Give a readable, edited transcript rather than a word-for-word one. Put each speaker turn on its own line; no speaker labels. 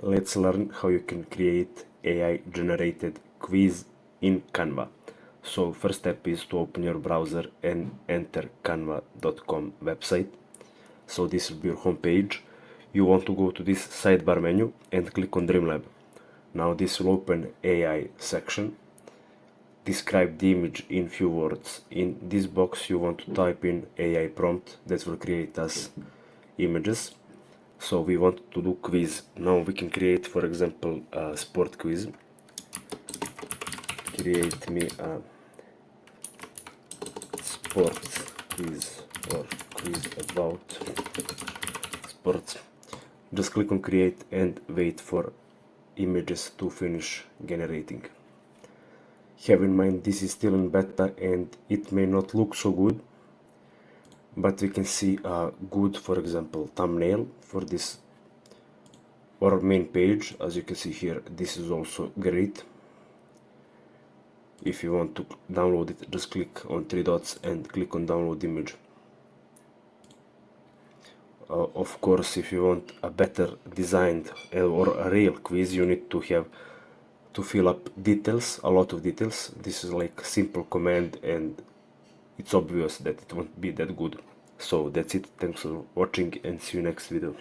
Let's learn how you can create AI generated quiz in Canva. So first step is to open your browser and enter canva.com website. So this will be your home page. You want to go to this sidebar menu and click on Dreamlab. Now this will open AI section. Describe the image in few words. In this box you want to type in AI prompt that will create us images. So we want to do quiz. Now we can create, for example, a sport quiz. Create me a sports quiz or quiz about sports. Just click on create and wait for images to finish generating. Have in mind this is still in beta and it may not look so good, but we can see a good, for example, thumbnail for this or main page. As you can see here, this is also great. If you want to download it, just click on three dots and click on download image. Of course, if you want a better designed or a real quiz, you need to have to fill up details, a lot of details. This is like simple command and it's obvious that it won't be that good. So that's it. Thanks for watching and see you next video.